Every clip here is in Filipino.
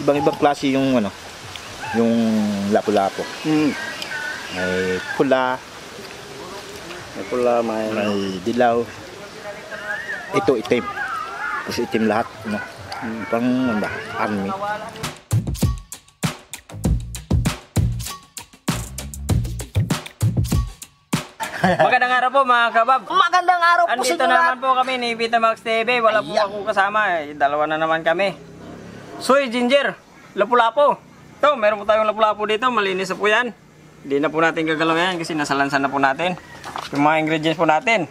ibang klase yung ano, yung lapu-lapu. May pula, may dilaw. Ito itim. Kasi itim lahat, no. Pang ano ba? Army. Magandang araw po mga kabab. Magandang araw po sa Andito inyo naman lahat. po kami ni Vitamax TV. Wala po ako kasama. Dalawa na naman kami. Soy ginger, lapu-lapu. Ito, meron po tayong lapu-lapu dito. Malinis na po yan. Hindi na po natin gagalaw yan kasi nasa lansan na po natin. Yung mga ingredients po natin.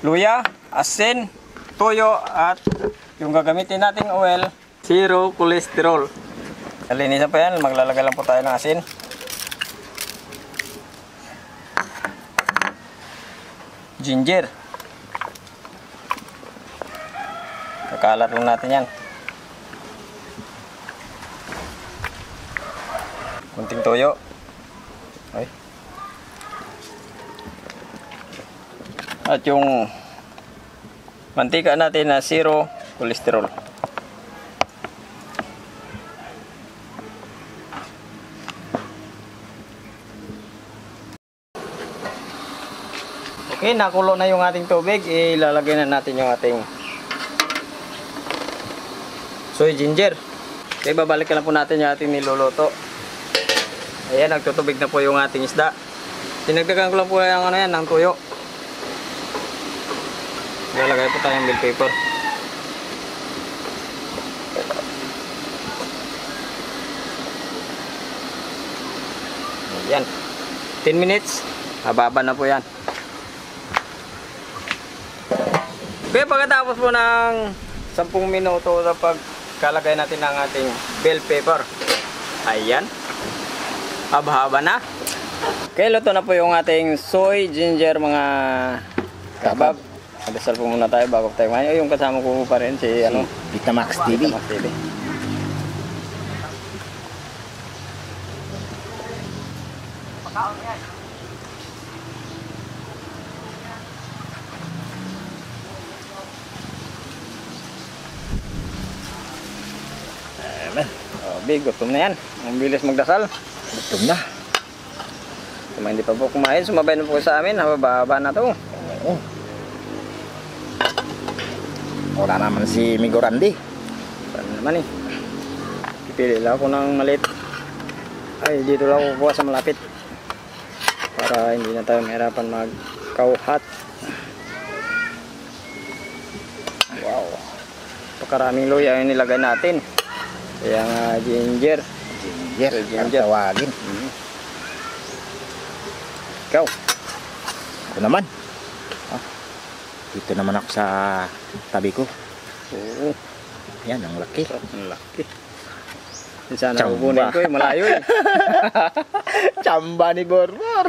Luya, asin, toyo, at yung gagamitin nating oil, zero cholesterol. Malinis na po yan. Maglalagay lang po tayo ng asin. Ginger. Kakalat lang natin yan. Kunting toyo. Okay. At yung mantika natin na zero cholesterol. Okay, nakulo na yung ating tubig. Ilalagay na natin yung ating soy ginger. Okay, babalik na po natin yung ating niluluto. Ayan, nagtutubig na po yung ating isda. Tinagdagan ko lang po yung ano yan, ng tuyo. Ilalagay po tayong bell pepper. Ayan. 10 minutes. Hababa na po yan. Kaya pagkatapos po ng 10 minuto sa pagkalagay natin ng ating bell pepper. Ayan. Haba-haba na. Okay, luto na po yung ating soy ginger mga kabab. Magdasal po muna tayo bago tayo kumain. Yung kasama ko pa rin si ano, Vitamax TV. Vitamax TV. Big, gutom na yan. Ang bilis magdasal. Gutom na. Kung hindi pa po kumain, sumabay na po sa amin. Hababa na to. Oo. Wala naman si Migo Randy. Paano naman eh. Pipili lang ako ng maliit. Ay, dito lang ako kukuha sa malapit. Para hindi na tayo mahirapan magkauhat. Wow. Pakaraming luya yung nilagay natin. Kaya nga ginger. Ginger. Tawagin. Ikaw. Ako naman. Dito naman ako sa tabi ko. Oo. Yan, ang laki. Ang laki. Sana kukunin ko eh. Malayo eh. Tsamba ni Borbor.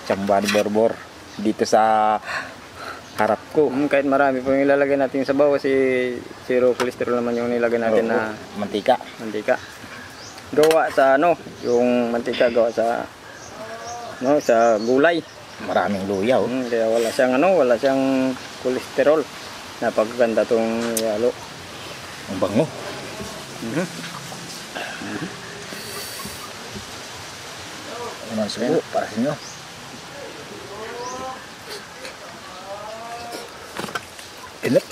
Tsamba ni Borbor. Dito sa harap ko. Kahit marami po yung ilalagay natin sa bawah, si zero cholesterol naman yung nilagay natin na mantika. Gawa sa ano, yung mantika gawa sa no, sa gulay. Maraming luya oh. Kaya wala siyang cholesterol. Napakaganda tong yalo. Ang bango. Ano subo para sa inyo. Init.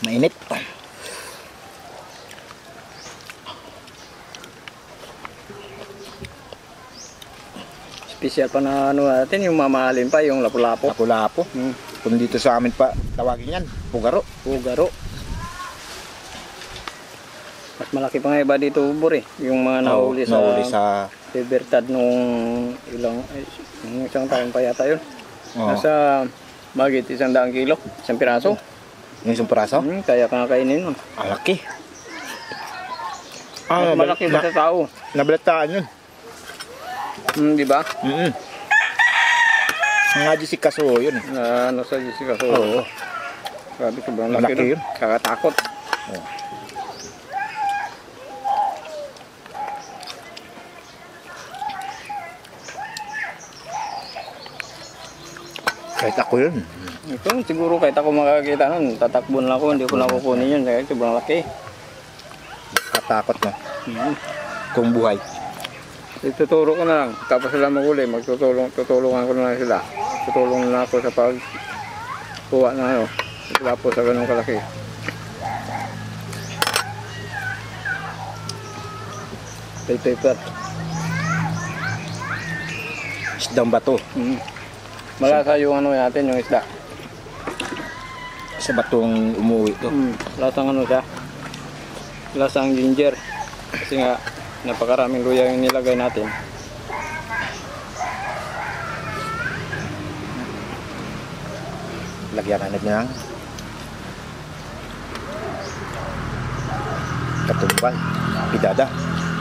Mainit. Special pa na ano natin, yung mamahalin pa, yung lapu-lapu. Lapu-lapu. Kung dito sa amin pa tawagin yan, pugaro. Mas malaki pa nga iba dito, Bur eh. Yung mga nahuli sa Libertad nung isang taon pa yata yun. Nasa magit 100 kilo, isang piraso. Yung isang piraso? Kaya kakainin nun. Malaki. Mas malaki ba sa tao? Nabalataan yun. Di ba? Nga si Kaso yun. Ano sa Jessica so. Oo. Grabe, sobrang Malaki laki yun. Kakatakot. Oh. Kahit ako yun. Ito, siguro kahit ako makakita nun, tatakbo na ako, hindi ko na kukunin yun. Kaya sobrang laki. Katakot na. Mm. Kung buhay. Ituturo ko na lang. Tapos sila maguli, tutulungan ko na lang sila. Tutulong na ako sa pagkuha na ano. Wala po sa ganung kalaki. Paper. Isdang bato. Mm. Malasa yung ano natin, yung isda. Sa batong umuwi to. Lasang ano siya. Lasang ginger. Kasi nga, napakaraming luya yung nilagay natin. Lagyan na lang. Katumbal. Pidada.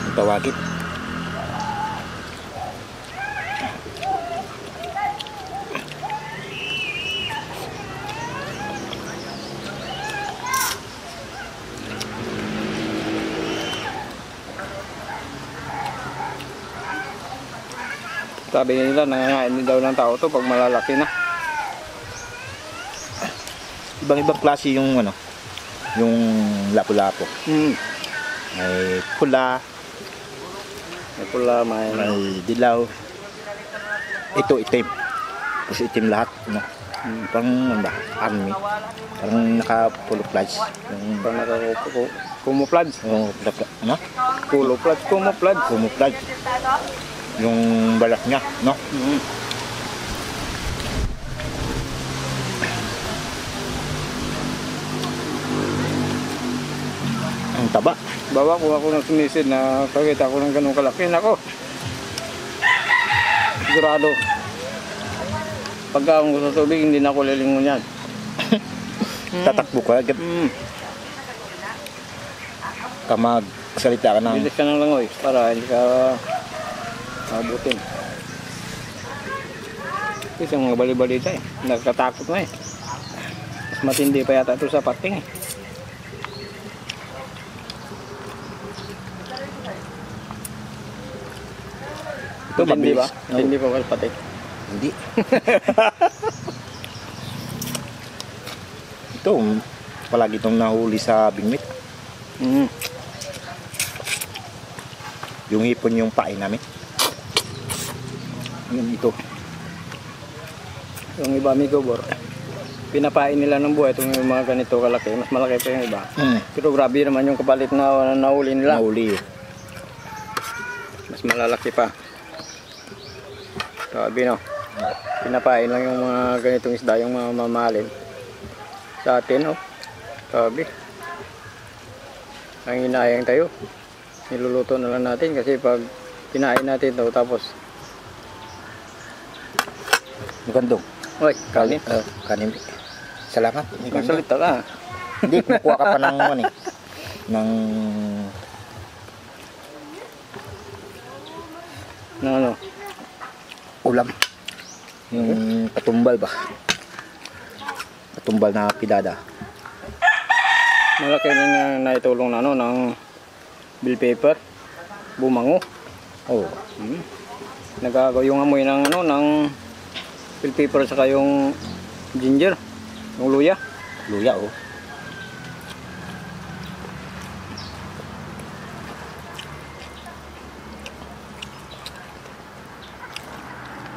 Ang tawagin. Sabi nila, nangangain din daw ng tao to pag malalaki na. Ibang-ibang klase yung ano, yung lapu-lapo. May pula, May pula, may may dilaw. Ito itim. Kasi itim lahat, no. Parang ano ba? Army. Parang naka-camouflage. Yung pag naka-camouflage. ano? Camouflage. Yung balat niya, no? Ang taba. Bawa ko ako ng sumisid na pagkita ko ng ganung kalaki. Nako. Sigurado. Pagka ako sa tubig, hindi na ako lilingon yan. Tatakbo ka agad. Ka magsalita ka ng Bilis ka ng langoy para hindi ka mabutin. Kasi yung mga bali-balita eh. Nagkatakot na eh. Mas matindi pa yata ito sa pating eh. ito Matindi ba? mabilis. Matindi pa ba sa pating? Hindi. Ito, palagi itong nahuli sa bingwit. Yung hipon yung pain namin. Yun ito. Yung iba migobor, pinapain nila ng buhay itong mga ganito kalaki. Mas malaki pa yung iba. Pero grabe naman yung kapalit na nahuli nila. Nahuli. Mas malalaki pa. Sabi no, pinapain lang yung mga ganitong isda, yung mga mamahalin. Sa atin, oh. Sabi. Ang inayang tayo. Niluluto na lang natin kasi pag kinain natin ito, tapos Magandong. oy, kanin. Kanin. Salamat. Magsalita ka. Hindi, kukuha ka pa ng ano eh. Ng Na ano? ulam. Yung katumbal ba? Katumbal na pidada. Malaki rin na naitulong na ano, ng bill paper, bumango. Oh. Nagagawa yung amoy ng ano, ng bill paper saka yung ginger, yung luya. Luya oh.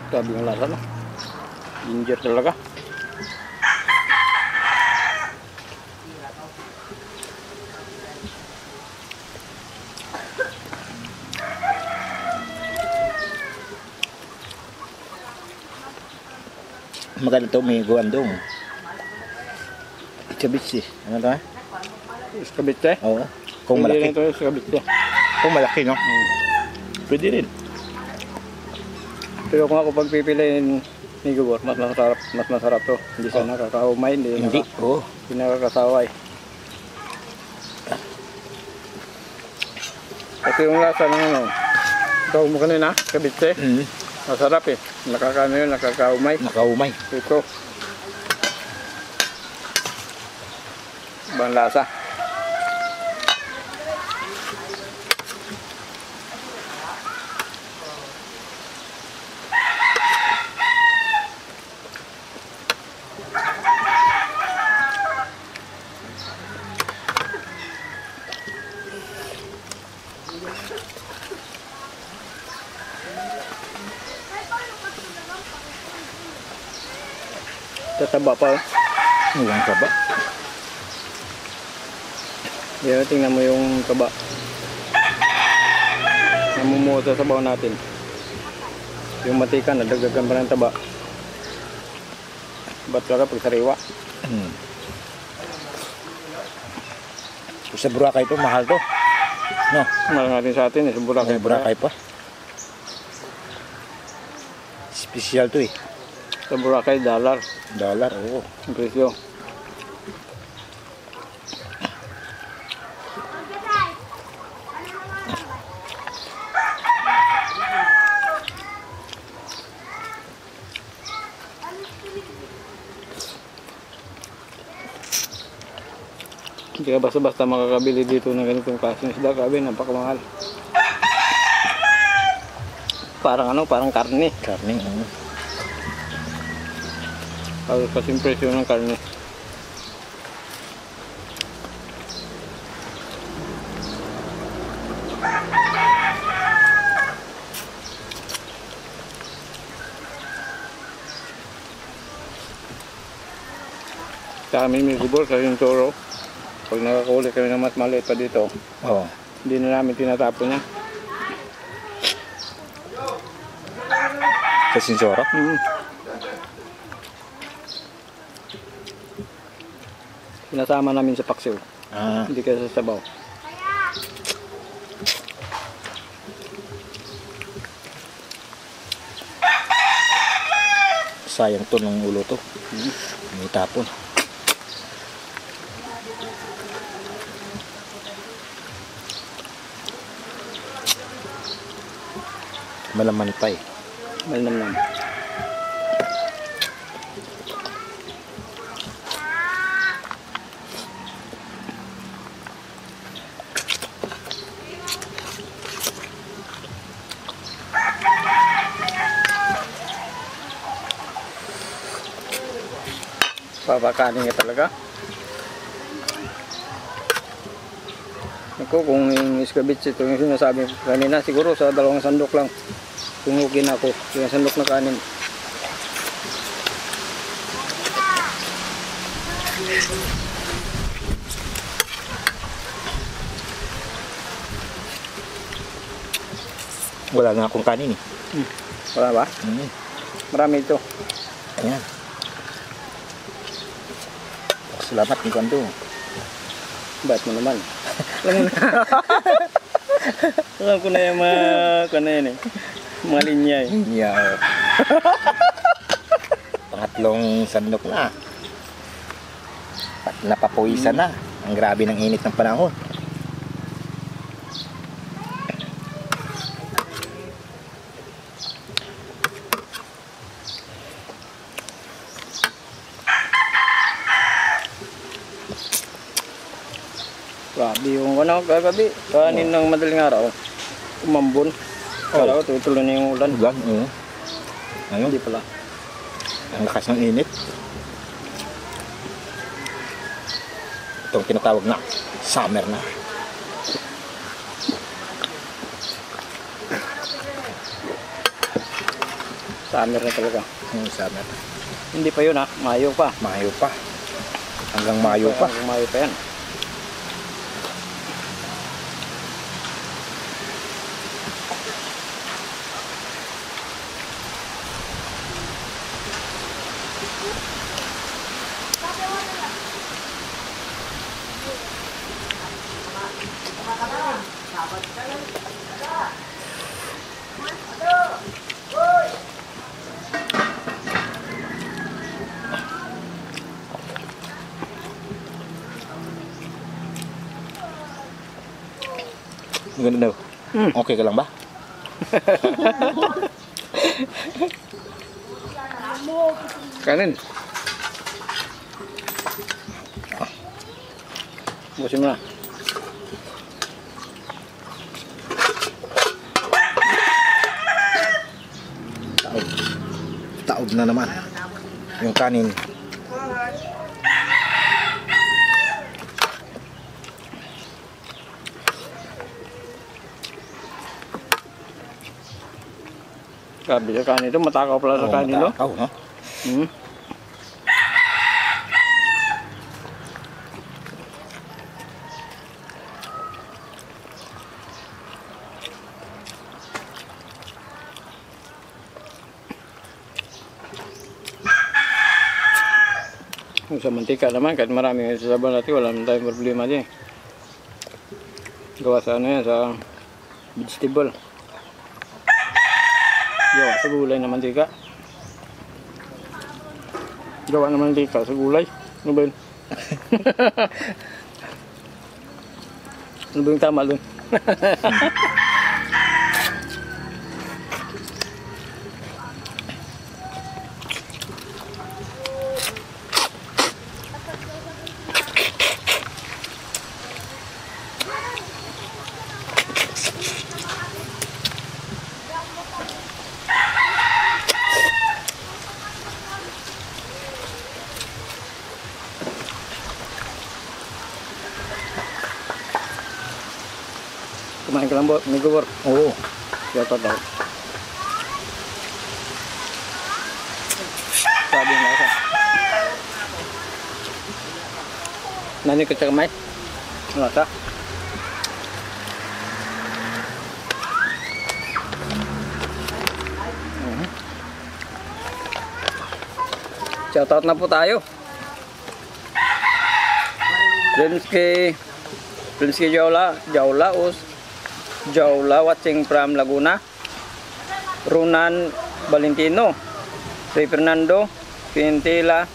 Grabe yung lasa, no? Ginger talaga. Maganda to, may guandong. Ikabitsi. Ano to? Iskabitse? Oo. Kung Pwede malaki. rin ito iskabitse. Kung malaki, no? Pwede rin. Pero kung ako pagpipiliin ni Gubor, mas masarap to. Hindi siya nakakaumay, Hindi. Oo. hindi nakakasaway. Kasi yung lasa ng ano, ikaw mo kanina, kabitse, masarap eh. Nakakaano yun, nakakaumay. Nakaumay. Ito. Ibang lasa. Tataba pa. Walang taba. Yan, tingnan mo yung taba. Namumuo sa sabaw natin. Yung matika, nadagdagan pa ng taba. Ba't talaga pag sariwa? Sa Boracay ito, mahal to. No? Mahal natin sa atin, sa Boracay. Boracay pa. Special to eh. Sa Boracay, $1. Dollar, oo. Ang presyo. Hindi ka basta-basta makakabili dito ng ganitong klaseng isda. Grabe, napakamahal. Parang ano, parang karne. Karne, oo. Halos kasing presyo ng karne. Sa amin may gubor sa Sintoro. Pag nakakuli kami ng mas maliit pa dito, Oo. hindi na namin tinatapon niya. Sa Sinsoro? Sinasama namin sa paksiw. Ah, Hindi kaya sa sabaw. sayang to ng ulo to. May tapon. Malaman pa eh. Malinamnam. Papakanin ka talaga. Ako kung yung iskabits ito yung sinasabi ko kanina, siguro sa 2 sandok lang tumukin ako yung sandok na kanin. Wala na akong kanin eh. Wala ba? Marami ito. Ayan. Salamat ni Kwando. Ba't mo naman? Alam ko na yung mga yan eh. Mga linya eh. Yeah. Pangatlong sandok na. Napapuwisan na. Ang grabe ng init ng panahon. Grabe yung ano, kagabi. Kanin ng madaling araw. Umambon. Kala ko tutuloy na yung ulan. Ulan, oo. Ayun, Hindi pala. ang lakas ng init. Itong tinatawag na summer na. Summer na talaga. Summer. Hindi pa yun ha. Mayo pa. Mayo pa. Hanggang Mayo pa. Hanggang Mayo pa yan. Ganda daw. Okay ka lang ba? Kanin. Busin mo na. Taob. Taob na naman. Yung kanin. Grabe sa kanin ito. Matakaw pala sa kanin ito. Matakaw, no? Sa mantika naman, kahit marami yung sasabaw natin, wala naman tayong problema din. Gawa sa ano yan, sa vegetable. Gawa sa gulay na mantika. Gawa na mantika sa gulay. Ano ba yun? Ano ba yung tama dun? Kumain ka lang po, may gubor. Oo. Kaya pa daw. Sabi yung lasa. Nani ka sa kamay? Ang lasa? Shoutout na po tayo. Rimsky Jaula watching from Laguna. Runan Valentino, Ray Fernando, Quintila,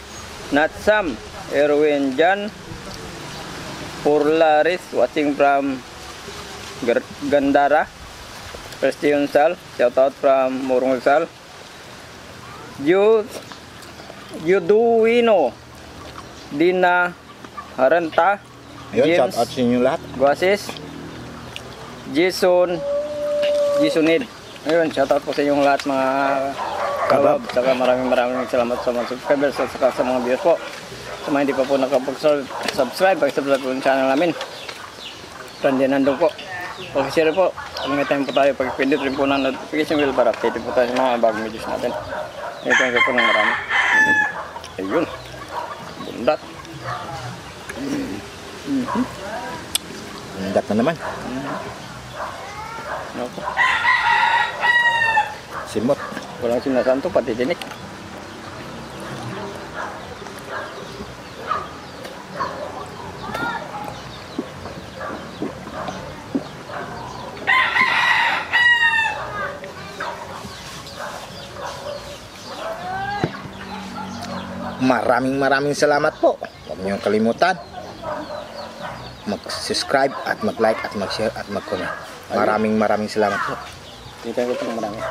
Natsam, Erwin Jan, Purlaris watching from Gandara, Prestion Sal, shout out from Morong Sal, Yuduino, Dina Haranta, Ayun, James shout out sa inyo lahat. Guasis, Jasonid. Ayun, shoutout po sa inyong lahat mga kalab. Saka maraming salamat sa mga subscribers at saka sa mga viewers po. Sa mga hindi pa po nakapag-subscribe, pag-subscribe po yung channel namin. Randy nandun po. Pag-share po. Kung may time po tayo, pag-pindot rin po ng notification bell para update po tayo sa mga bagong videos natin. Thank you po ng marami. Ayun. Bundat. Bundat na naman. Ako. Simot. Walang sinasanto, pati dinik. Maraming salamat po. Huwag niyong kalimutan mag-subscribe at mag-like at mag-share at mag-comment. Maraming salamat po. Thank you po ng marami.